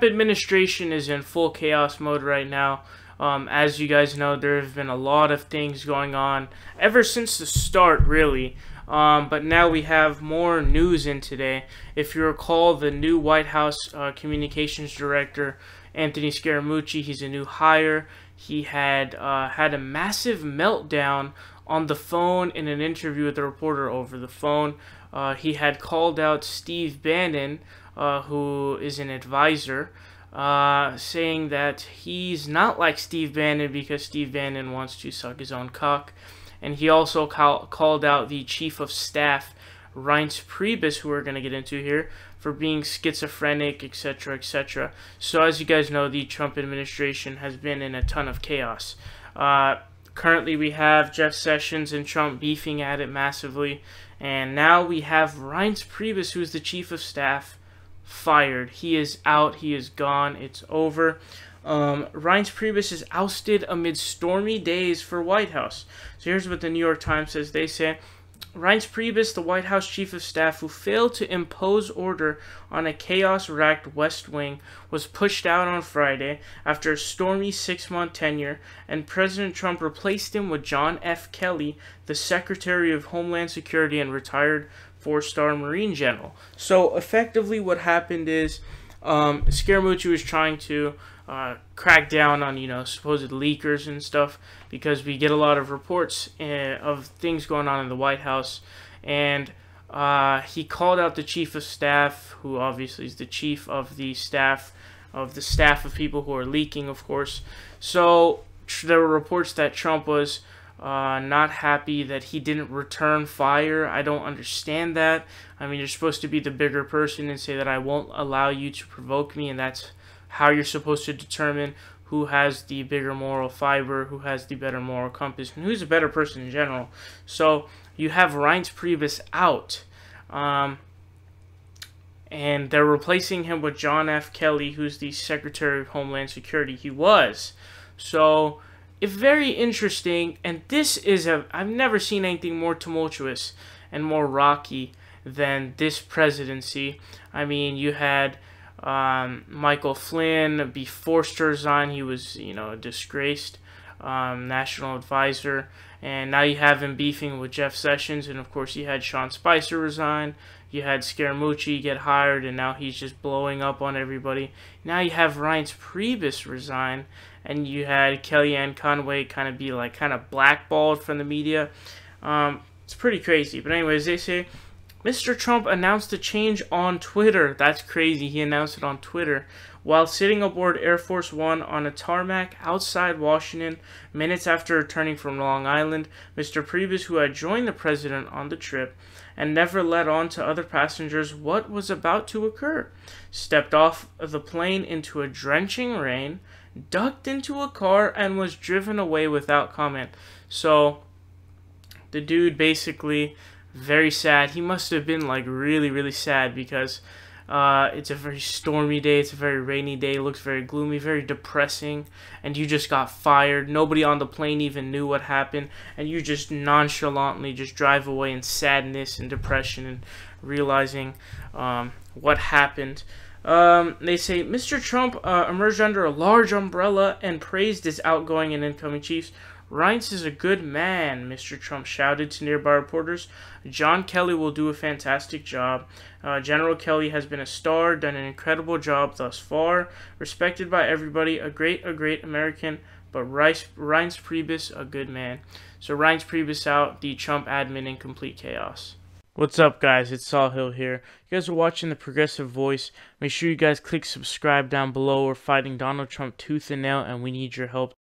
Administration is in full chaos mode right now. As you guys know, there have been a lot of things going on ever since the start, really. But now we have more news in today. If you recall, the new White House communications director, Anthony Scaramucci, he's a new hire. He had had a massive meltdown on the phone in an interview with a reporter over the phone. He had called out Steve Bannon, who is an advisor, saying that he's not like Steve Bannon because Steve Bannon wants to suck his own cock. And he also called out the chief of staff, Reince Priebus, who we're going to get into here, for being schizophrenic, etc., etc. So as you guys know, the Trump administration has been in a ton of chaos. Currently, we have Jeff Sessions and Trump beefing at it massively. And now we have Reince Priebus, who is the chief of staff, fired. He is out. He is gone. It's over. Reince Priebus is ousted amid stormy days for White House. So here's what the New York Times says. They say, Reince Priebus, the White House chief of staff who failed to impose order on a chaos-racked West Wing, was pushed out on Friday after a stormy 6-month tenure, and President Trump replaced him with John F. Kelly, the Secretary of Homeland Security and retired 4-star Marine general. So effectively what happened is Scaramucci was trying to crack down on, supposed leakers and stuff, because we get a lot of reports of things going on in the White House, and he called out the chief of staff, who obviously is the chief of the staff of people who are leaking, of course. So there were reports that Trump was not happy that he didn't return fire. I don't understand that. I mean, you're supposed to be the bigger person and say that I won't allow you to provoke me, and that's how you're supposed to determine who has the bigger moral fiber, who has the better moral compass, and who's a better person in general. So you have Reince Priebus out, and they're replacing him with John F. Kelly, who's the Secretary of Homeland Security. He was. So it's very interesting, and this is I've never seen anything more tumultuous and more rocky than this presidency. I mean, you had Michael Flynn be forced to resign. He was, a disgraced national advisor, and now you have him beefing with Jeff Sessions, and of course you had Sean Spicer resign. You had Scaramucci get hired, and now he's just blowing up on everybody. Now you have Reince Priebus resign, and you had Kellyanne Conway kind of blackballed from the media. It's pretty crazy. But anyways, they say Mr. Trump announced a change on Twitter. That's crazy. He announced it on Twitter while sitting aboard Air Force One on a tarmac outside Washington minutes after returning from Long Island. Mr. Priebus, who had joined the president on the trip and never let on to other passengers what was about to occur, stepped off the plane into a drenching rain, ducked into a car, and was driven away without comment. So the dude basically, very sad. He must have been really, really sad, because it's a very stormy day. It's a very rainy day. It looks very gloomy, very depressing. And you just got fired. Nobody on the plane even knew what happened. And you just nonchalantly just drive away in sadness and depression and realizing what happened. They say Mr. Trump emerged under a large umbrella and praised his outgoing and incoming chiefs. Reince is a good man, Mr. Trump shouted to nearby reporters. John Kelly will do a fantastic job. General Kelly has been a star, done an incredible job thus far, respected by everybody, a great American, but Reince Priebus, a good man. So Reince Priebus out, the Trump admin in complete chaos. What's up, guys? It's Saul Hill here. You guys are watching The Progressive Voice. Make sure you guys click subscribe down below. We're fighting Donald Trump tooth and nail, and we need your help.